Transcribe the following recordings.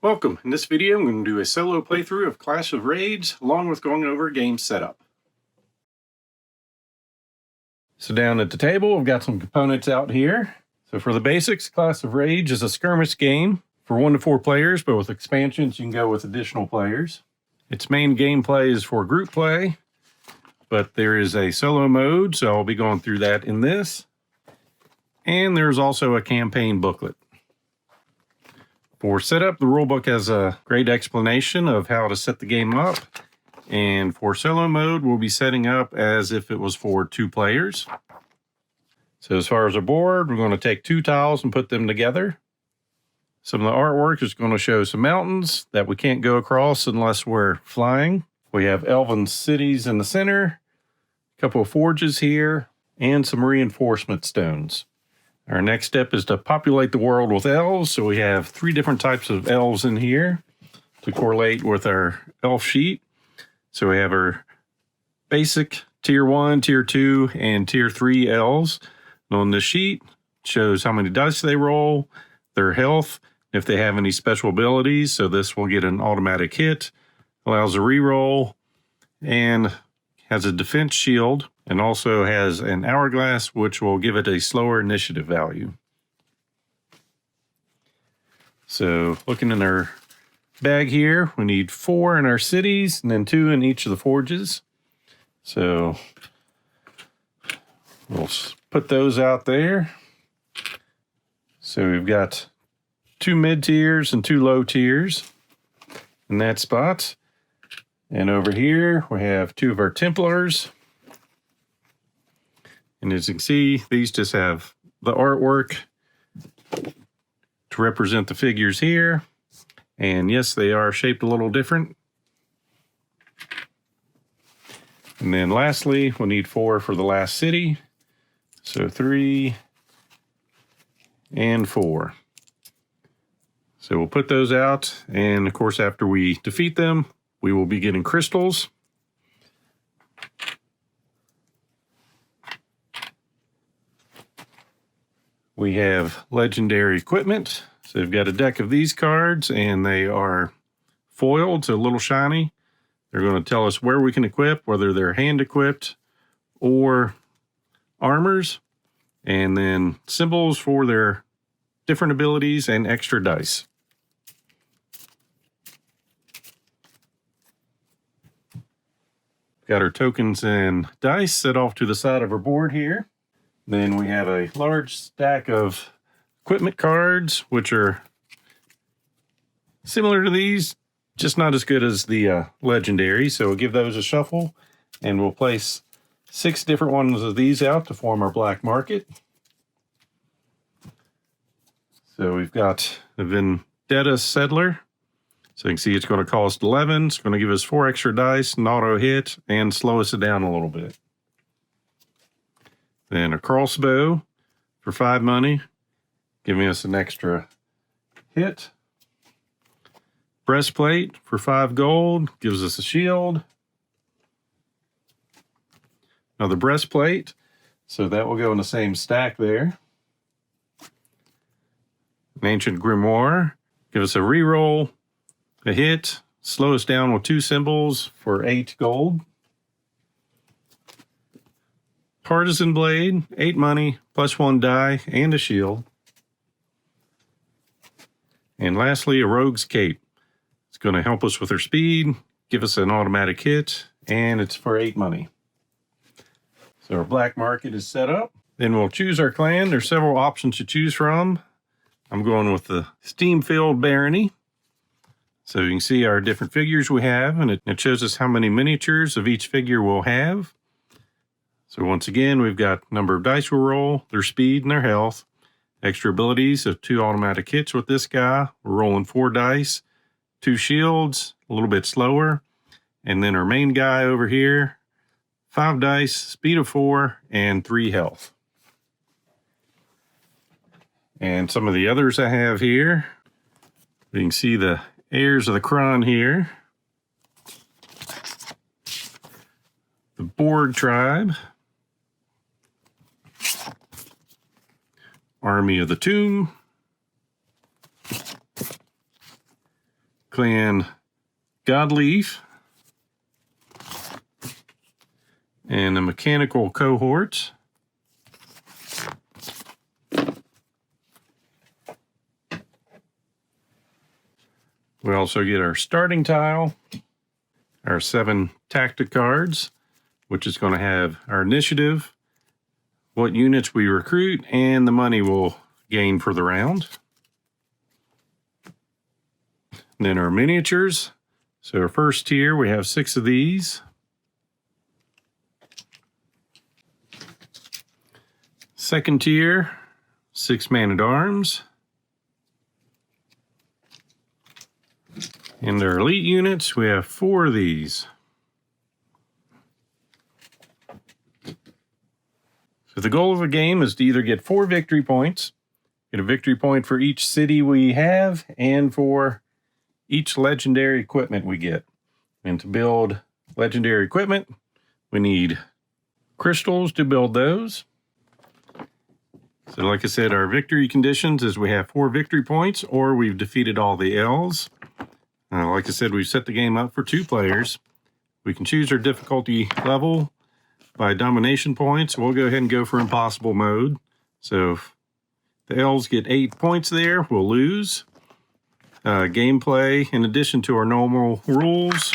Welcome. In this video, I'm going to do a solo playthrough of Clash of Raids, along with going over game setup. So down at the table, I've got some components out here. So for the basics, Clash of Raids is a skirmish game for 1 to 4 players, but with expansions, you can go with additional players. Its main gameplay is for group play, but there is a solo mode, so I'll be going through that in this. And there's also a campaign booklet. For setup, the rulebook has a great explanation of how to set the game up. And for solo mode, we'll be setting up as if it was for 2 players. So as far as our board, we're going to take 2 tiles and put them together. Some of the artwork is going to show some mountains that we can't go across unless we're flying. We have elven cities in the center, a couple of forges here, and some reinforcement stones. Our next step is to populate the world with elves. So we have 3 different types of elves in here to correlate with our elf sheet. So we have our basic tier 1, tier 2, and tier 3 elves. And on this sheet, it shows how many dice they roll, their health, if they have any special abilities. So this will get an automatic hit, allows a reroll, and has a defense shield, and also has an hourglass, which will give it a slower initiative value. So looking in our bag here, we need 4 in our cities and then 2 in each of the forges. So we'll put those out there. So we've got 2 mid tiers and 2 low tiers in that spot. And over here, we have 2 of our Templars. And as you can see, these just have the artwork to represent the figures here. And yes, they are shaped a little different. And then lastly, we'll need 4 for the last city. So 3 and 4. So we'll put those out. And of course, after we defeat them, we will be getting crystals. We have legendary equipment. So we've got a deck of these cards, and they are foiled, so a little shiny. They're going to tell us where we can equip, whether they're hand equipped or armors, and then symbols for their different abilities and extra dice. Got our tokens and dice set off to the side of our board here. Then we have a large stack of equipment cards, which are similar to these, just not as good as the legendary. So we'll give those a shuffle, and we'll place 6 different ones of these out to form our black market. So we've got the Vendetta Settler. So you can see it's going to cost 11. It's going to give us 4 extra dice, an auto hit, and slow us down a little bit. Then a crossbow for 5 money, giving us an extra hit. Breastplate for 5 gold, gives us a shield. Another breastplate, so that will go in the same stack there. An ancient grimoire, give us a reroll, a hit, slow us down with 2 symbols for 8 gold. Partisan blade, 8 money, plus 1 die, and a shield. And lastly, a rogue's cape. It's going to help us with our speed, give us an automatic hit, and it's for 8 money. So our black market is set up. Then we'll choose our clan. There's several options to choose from. I'm going with the Steam-filled Barony. So you can see our different figures we have, and it shows us how many miniatures of each figure we'll have. So once again, we've got number of dice we'll roll, their speed and their health, extra abilities of 2 automatic hits with this guy. We're rolling 4 dice, 2 shields, a little bit slower. And then our main guy over here, 5 dice, speed of 4, and 3 health. And some of the others I have here, you can see the heirs of the crown here. The Borg tribe. Army of the Tomb. Clan Godleaf and the Mechanical Cohorts. We also get our starting tile, our 7 tactic cards, which is going to have our initiative, what units we recruit, and the money we'll gain for the round. And then our miniatures. So our first tier, we have 6 of these. Second tier, 6 Man-at-Arms. In their elite units, we have 4 of these. So the goal of a game is to either get 4 victory points, get a victory point for each city we have, and for each legendary equipment we get. And to build legendary equipment, we need crystals to build those. So like I said, our victory conditions is we have 4 victory points or we've defeated all the elves. Like I said, we've set the game up for 2 players. We can choose our difficulty level by domination points. We'll go ahead and go for impossible mode. So if the elves get 8 points there, we'll lose. Gameplay, in addition to our normal rules.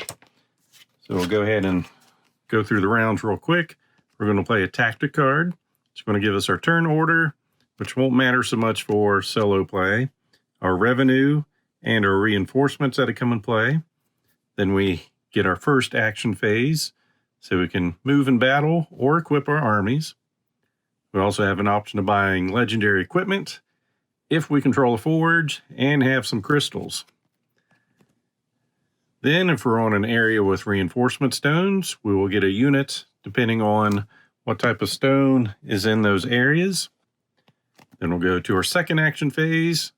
So we'll go ahead and go through the rounds real quick. We're going to play a tactic card. It's going to give us our turn order, which won't matter so much for solo play. Our revenue, and our reinforcements that come in play. Then we get our first action phase, so we can move in battle or equip our armies. We also have an option of buying legendary equipment if we control a forge and have some crystals. Then if we're on an area with reinforcement stones, we will get a unit depending on what type of stone is in those areas. Then we'll go to our second action phase.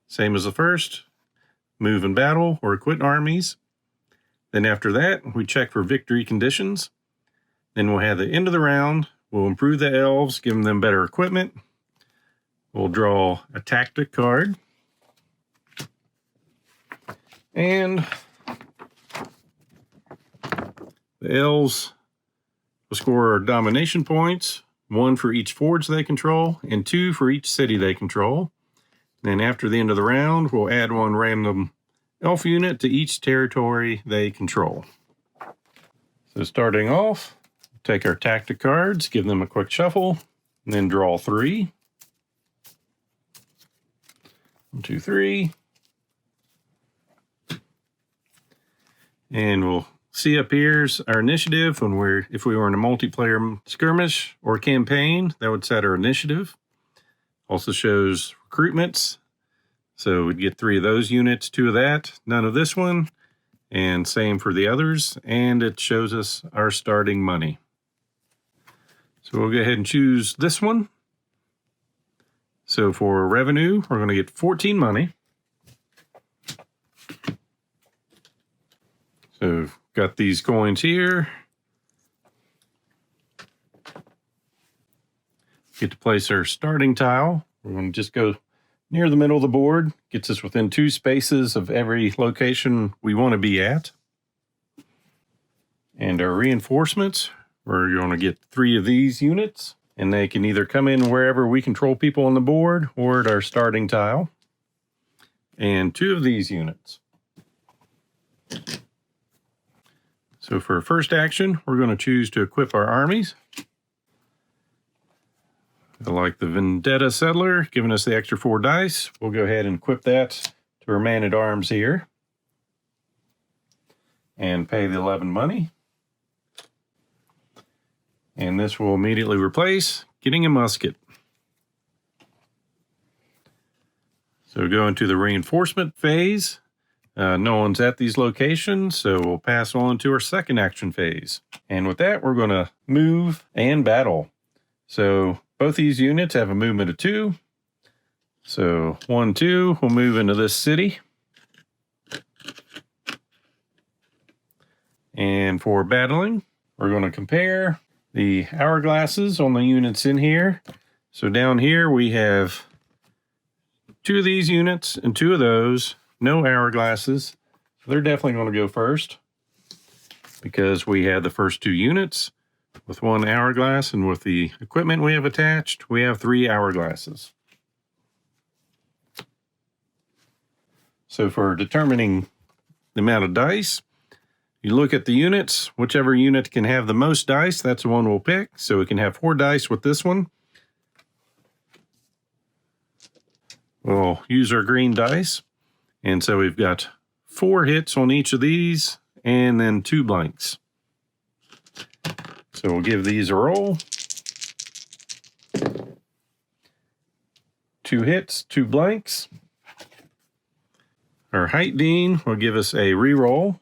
Same as the first, move in battle or equip armies. Then after that, we check for victory conditions. Then we'll have the end of the round. We'll improve the elves, give them better equipment. We'll draw a tactic card. And the elves will score domination points, 1 for each forge they control, and 2 for each city they control. Then after the end of the round, we'll add 1 random elf unit to each territory they control. So starting off, take our tactic cards, give them a quick shuffle, and then draw 3. 1, 2, 3. And we'll see up here's our initiative. If we were in a multiplayer skirmish or campaign, that would set our initiative. Also shows recruitments. So we'd get 3 of those units, 2 of that, none of this one, and same for the others. And it shows us our starting money. So we'll go ahead and choose this one. So for revenue, we're going to get 14 money. So got these coins here. Get to place our starting tile. We're going to just go near the middle of the board. Gets us within 2 spaces of every location we want to be at. And our reinforcements, we're going to get 3 of these units. And they can either come in wherever we control people on the board or at our starting tile. And 2 of these units. So for first action, we're going to choose to equip our armies. I like the Vendetta Settler, giving us the extra 4 dice. We'll go ahead and equip that to our Man-at-Arms here. And pay the 11 money. And this will immediately replace getting a musket. So go into the reinforcement phase. No one's at these locations, so we'll pass on to our second action phase. And with that, we're going to move and battle. So both these units have a movement of 2. So 1, 2, we'll move into this city. And for battling, we're going to compare the hourglasses on the units in here. So down here we have 2 of these units and 2 of those. no hourglasses. So they're definitely going to go first because we have the first 2 units with 1 hourglass, and with the equipment we have attached, we have 3 hourglasses. So for determining the amount of dice, you look at the units. Whichever unit can have the most dice, that's the one we'll pick. So we can have 4 dice with this one. We'll use our green dice. And so we've got 4 hits on each of these and then 2 blanks. So we'll give these a roll. 2 hits, 2 blanks. Our height Dean will give us a re-roll.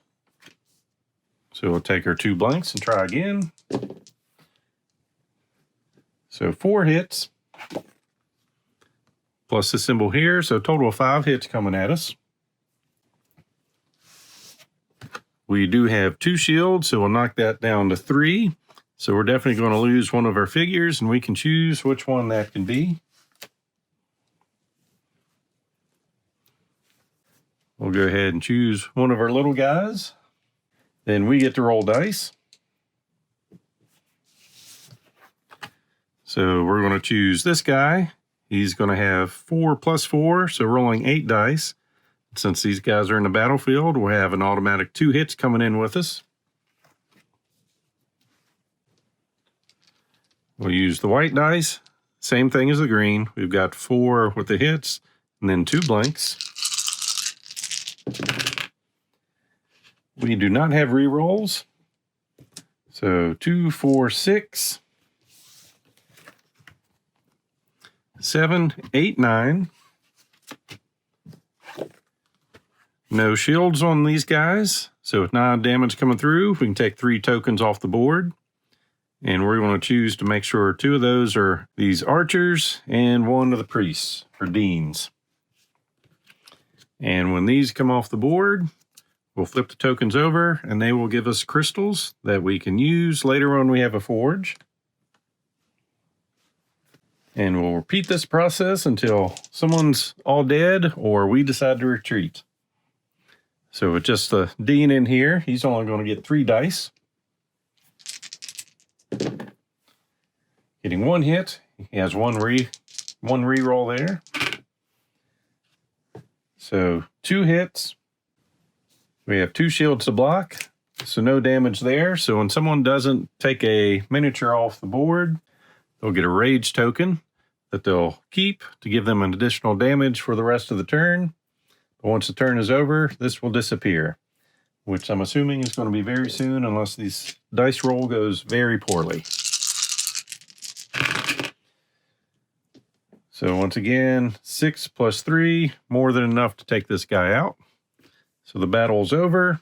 So we'll take our 2 blanks and try again. So 4 hits, plus the symbol here, so a total of 5 hits coming at us. We do have 2 shields, so we'll knock that down to 3. So we're definitely going to lose one of our figures, and we can choose which one that can be. We'll go ahead and choose one of our little guys. Then we get to roll dice. So we're going to choose this guy. He's going to have 4 plus 4, so rolling 8 dice. Since these guys are in the battlefield, we'll have an automatic 2 hits coming in with us. We'll use the white dice. Same thing as the green. We've got 4 with the hits and then 2 blanks. We do not have re-rolls. So 2, 4, 6, 7, 8, 9. No shields on these guys. So with 9 damage coming through, we can take 3 tokens off the board. And we're going to choose to make sure 2 of those are these archers and 1 of the priests or deans. And when these come off the board, we'll flip the tokens over and they will give us crystals that we can use later on when we have a forge. And we'll repeat this process until someone's all dead or we decide to retreat. So with just the dean in here, he's only going to get 3 dice. Getting 1 hit. He has one re-roll there. So 2 hits. We have 2 shields to block, so no damage there. So when someone doesn't take a miniature off the board, they'll get a rage token that they'll keep to give them an additional damage for the rest of the turn. But once the turn is over, this will disappear, which I'm assuming is going to be very soon unless this dice roll goes very poorly. So once again, 6 plus 3, more than enough to take this guy out. So the battle's over.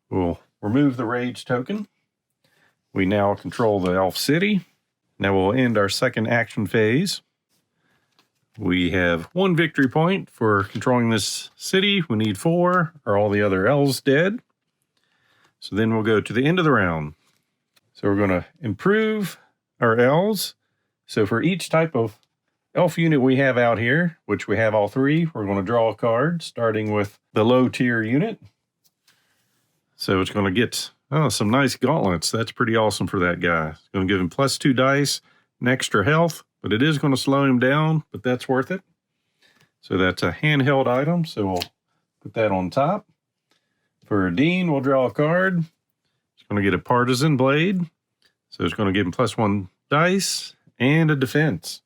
We'll remove the rage token. We now control the elf city. Now we'll end our second action phase. We have 1 victory point for controlling this city. We need 4. Are all the other elves dead? So then we'll go to the end of the round. So we're going to improve our elves. So for each type of elf unit we have out here, which we have all 3, we're going to draw a card, starting with the low tier unit. So it's going to get some nice gauntlets. That's pretty awesome for that guy. It's going to give him plus 2 dice and extra health, but it is going to slow him down, but that's worth it. So that's a handheld item, so we'll put that on top. For a dean, we'll draw a card. It's going to get a partisan blade. So it's going to give him plus 1 dice and a defense.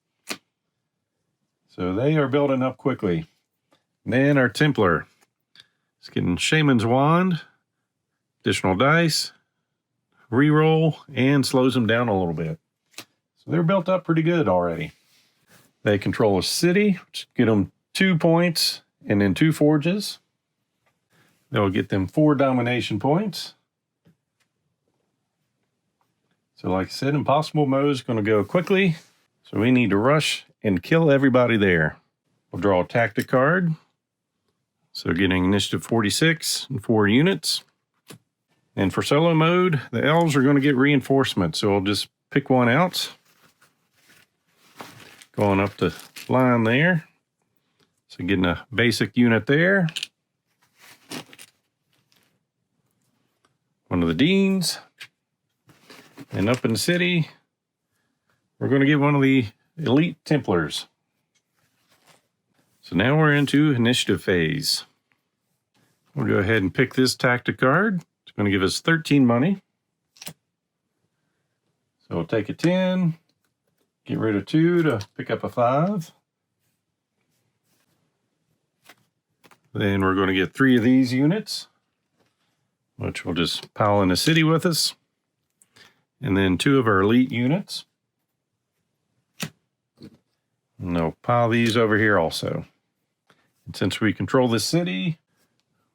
So they are building up quickly. And then our Templar is getting Shaman's Wand, additional dice, reroll, and slows them down a little bit. So they're built up pretty good already. They control a city, which get them 2 points and then 2 forges. They'll get them 4 domination points. So like I said, impossible mode is going to go quickly. So we need to rush and kill everybody there. We'll draw a tactic card. So getting initiative 46 and 4 units. And for solo mode, the elves are going to get reinforcement. So we'll just pick one out. Going up the line there. So getting a basic unit there. one of the deans. And up in the city, we're going to get one of the elite Templars. So now we're into initiative phase. We'll go ahead and pick this tactic card. It's going to give us 13 money. So we'll take a 10, get rid of 2 to pick up a 5. Then we're going to get 3 of these units, which will just pile in the city with us. And then 2 of our elite units. And they'll pile these over here also. And since we control this city,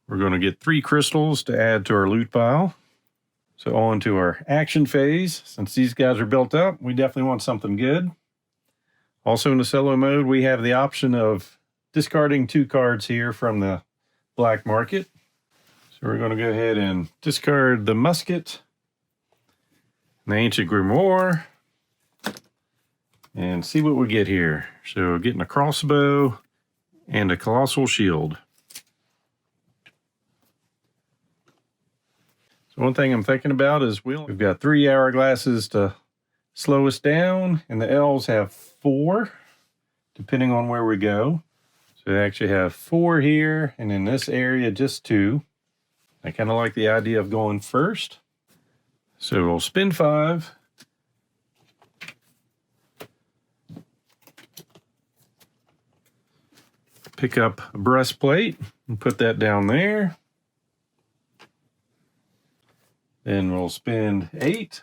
we're going to get 3 crystals to add to our loot pile. So on to our action phase. Since these guys are built up, we definitely want something good. Also in the solo mode, we have the option of discarding 2 cards here from the black market. So we're going to go ahead and discard the musket, the ancient grimoire, and see what we get here. So we're getting a crossbow and a colossal shield. One thing I'm thinking about is we've got 3 hourglasses to slow us down, and the elves have 4, depending on where we go. So they actually have 4 here, and in this area, just 2. I kind of like the idea of going first. So we'll spin 5. Pick up a breastplate and put that down there. Then we'll spend 8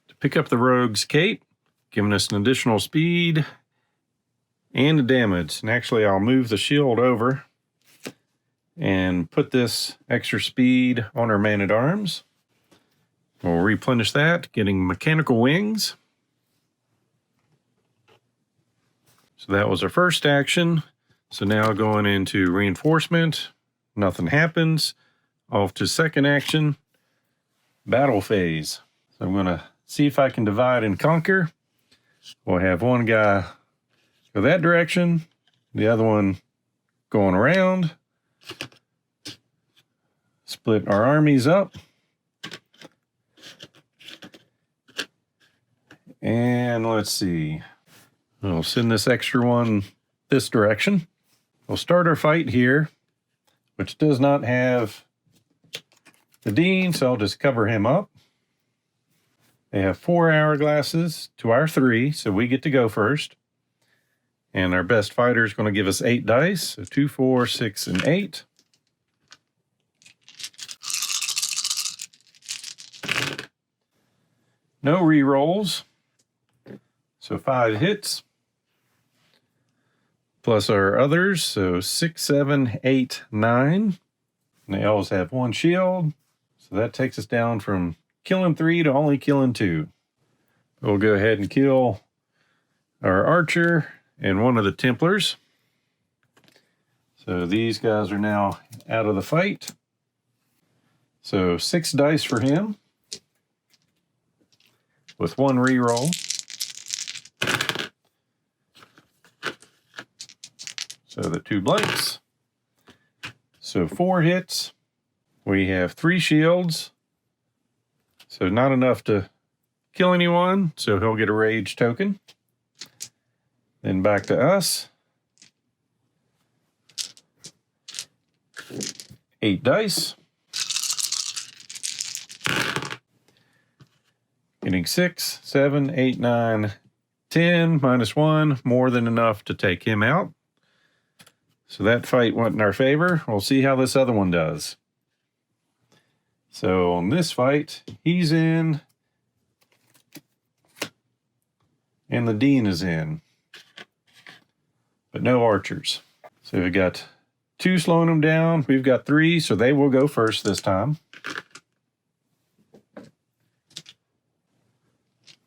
to pick up the rogue's cape, giving us an additional speed and a damage. And actually, I'll move the shield over and put this extra speed on our man-at-arms. We'll replenish that, getting mechanical wings. So that was our first action. So now going into reinforcement. Nothing happens. Off to second action, battle phase. So I'm going to see if I can divide and conquer. We'll have one guy go that direction, the other one going around. Split our armies up. And let's see. We'll send this extra one this direction. We'll start our fight here, which does not have the dean, so I'll just cover him up. They have 4 hourglasses to our 3, so we get to go first. And our best fighter is going to give us 8 dice, so 2, 4, 6, and 8. No re-rolls, so 5 hits. Plus our others, so 6, 7, 8, 9. And they always have 1 shield. So that takes us down from killing 3 to only killing 2. We'll go ahead and kill our archer and one of the Templars. So these guys are now out of the fight. So 6 dice for him with 1 re-roll. So the 2 blanks. So 4 hits. We have 3 shields. So not enough to kill anyone. So he'll get a rage token. Then back to us. 8 dice. Getting 6, 7, 8, 9, 10, minus 1. More than enough to take him out. So that fight went in our favor. We'll see how this other one does. So on this fight, he's in, and the dean is in, but no archers. So we've got 2 slowing them down. We've got 3, so they will go first this time.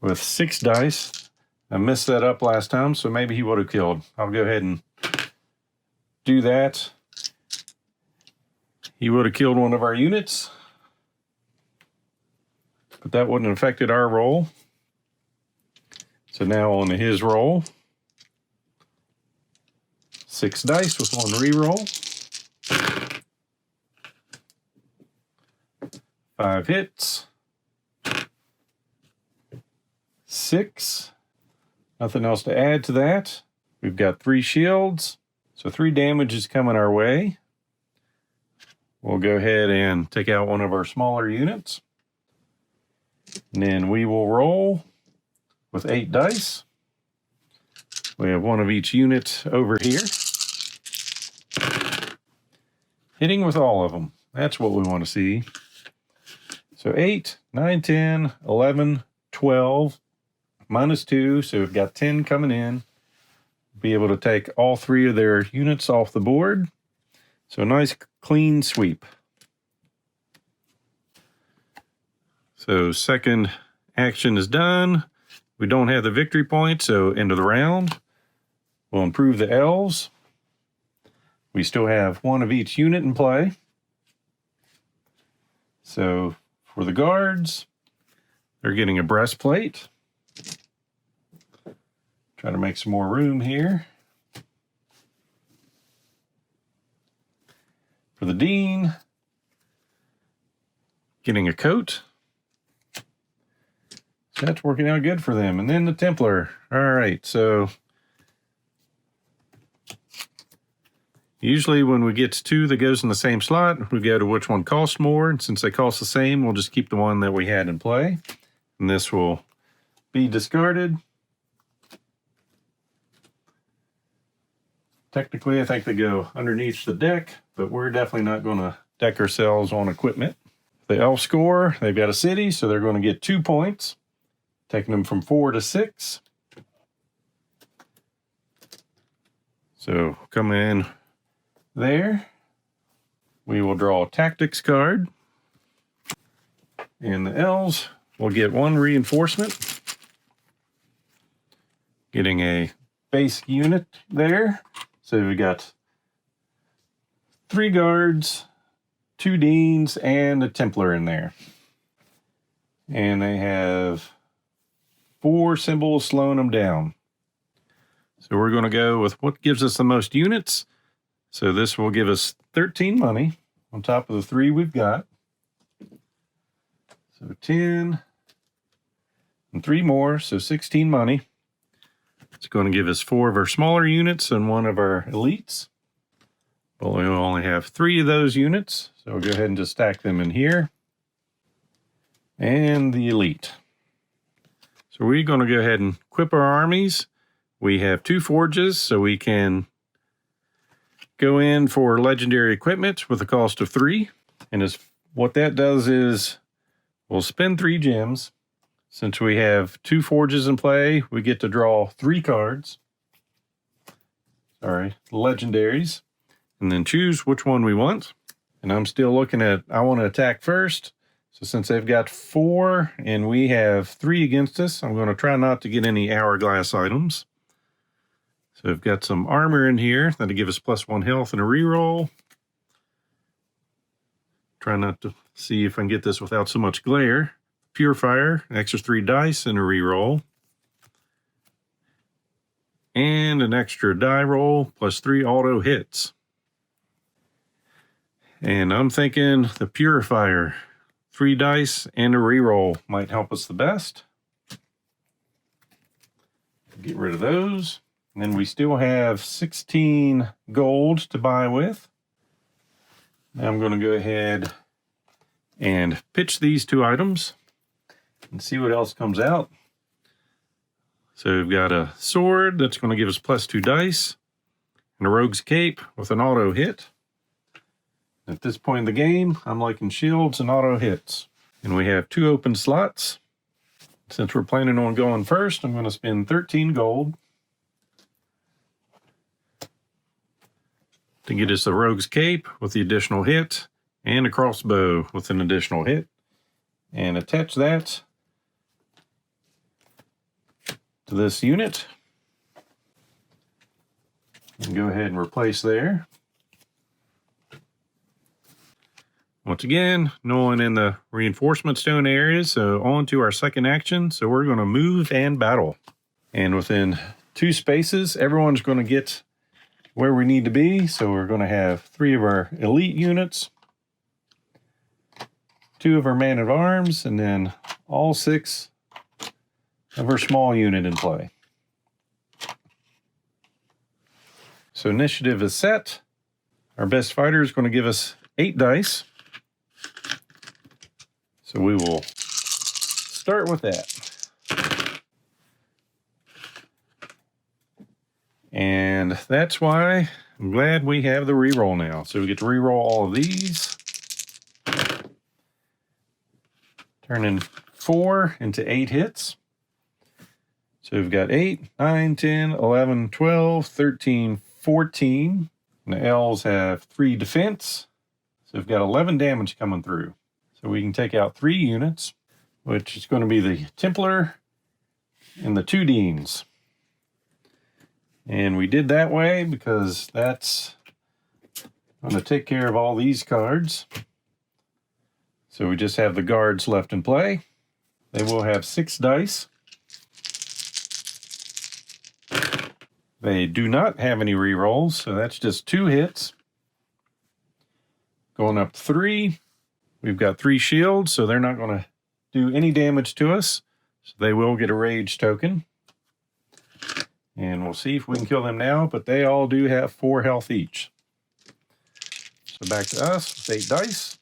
With 6 dice. I messed that up last time, so maybe he would have killed. I'll go ahead and do that. He would have killed one of our units, but that wouldn't have affected our roll. So now on to his roll. 6 dice with 1 re-roll. 5 hits. 6. Nothing else to add to that. We've got 3 shields. So 3 damage is coming our way. We'll go ahead and take out one of our smaller units. And then we will roll with 8 dice. We have one of each unit over here. Hitting with all of them. That's what we want to see. So 8, 9, 10, 11, 12, minus 2. So we've got 10 coming in. Be able to take all 3 of their units off the board. So a nice clean sweep. So second action is done. We don't have the victory point, so end of the round. We'll improve the elves. We still have one of each unit in play. So for the guards, they're getting a breastplate. Try to make some more room here. For the dean, getting a coat. So that's working out good for them. And then the Templar. All right, so usually when we get to 2 that goes in the same slot, we go to which one costs more. And since they cost the same, we'll just keep the one that we had in play. And this will be discarded. Technically, I think they go underneath the deck, but we're definitely not going to deck ourselves on equipment. The elf score, they've got a city, so they're going to get 2 points, taking them from 4 to 6. So come in there. We will draw a tactics card. And the elves will get 1 reinforcement. Getting a base unit there. So we got 3 guards, 2 deans, and a Templar in there. And they have 4 symbols slowing them down. So we're going to go with what gives us the most units. So this will give us 13 money on top of the 3 we've got. So 10 and 3 more, so 16 money. It's going to give us 4 of our smaller units and 1 of our elites. But we only have 3 of those units, so we'll go ahead and just stack them in here. And the elite. So we're going to go ahead and equip our armies. We have 2 forges, so we can go in for legendary equipment with a cost of 3. And what that does is we'll spend 3 gems. Since we have 2 forges in play, we get to draw 3 cards. Sorry, legendaries. And then choose which one we want. And I'm still looking at, I want to attack first. So since they've got 4 and we have 3 against us, I'm going to try not to get any hourglass items. So we've got some armor in here that'll give us +1 health and a reroll. Try not to see if I can get this without so much glare. Purifier, an extra 3 dice and a reroll. And an extra die roll +3 auto hits. And I'm thinking the Purifier, 3 dice and a reroll might help us the best. Get rid of those. And then we still have 16 gold to buy with. Now I'm going to go ahead and pitch these 2 items and see what else comes out. So we've got a sword that's going to give us +2 dice and a rogue's cape with an auto hit. At this point in the game, I'm liking shields and auto hits. And we have 2 open slots. Since we're planning on going first, I'm going to spend 13 gold to get us a rogue's cape with the additional hit and a crossbow with an additional hit. And attach that to this unit. And go ahead and replace there. Once again, no one in the reinforcement stone areas, so on to our second action. So we're going to move and battle. And within 2 spaces, everyone's going to get where we need to be. So we're going to have 3 of our elite units. 2 of our man-at-arms, and then all 6 of our small unit in play. So initiative is set. Our best fighter is going to give us 8 dice. So we will start with that. And that's why I'm glad we have the reroll now. So we get to reroll all of these. Turning 4 into 8 hits. So we've got 8, 9, 10, 11, 12, 13, 14. And the elves have 3 defense. So we've got 11 damage coming through. So we can take out 3 units, which is going to be the Templar and the 2 Deans. And we did that way because that's going to take care of all these cards. So we just have the guards left in play. They will have 6 dice. They do not have any rerolls, so that's just 2 hits. Going up 3. We've got 3 shields, so they're not going to do any damage to us. So they will get a rage token. And we'll see if we can kill them now, but they all do have 4 health each. So back to us with 8 dice.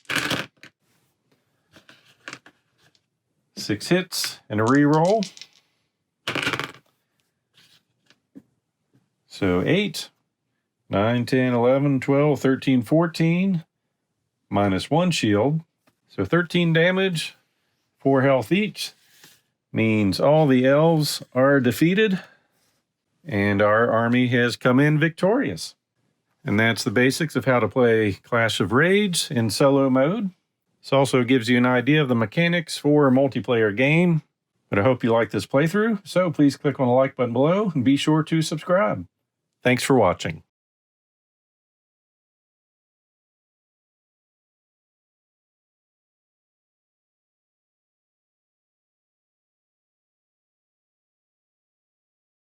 6 hits and a reroll. So 8, 9, 10, 11, 12, 13, 14, minus 1 shield. So 13 damage, 4 health each, means all the elves are defeated and our army has come in victorious. And that's the basics of how to play Clash of Rage in solo mode. This also gives you an idea of the mechanics for a multiplayer game. But I hope you like this playthrough, so please click on the like button below and be sure to subscribe. Thanks for watching.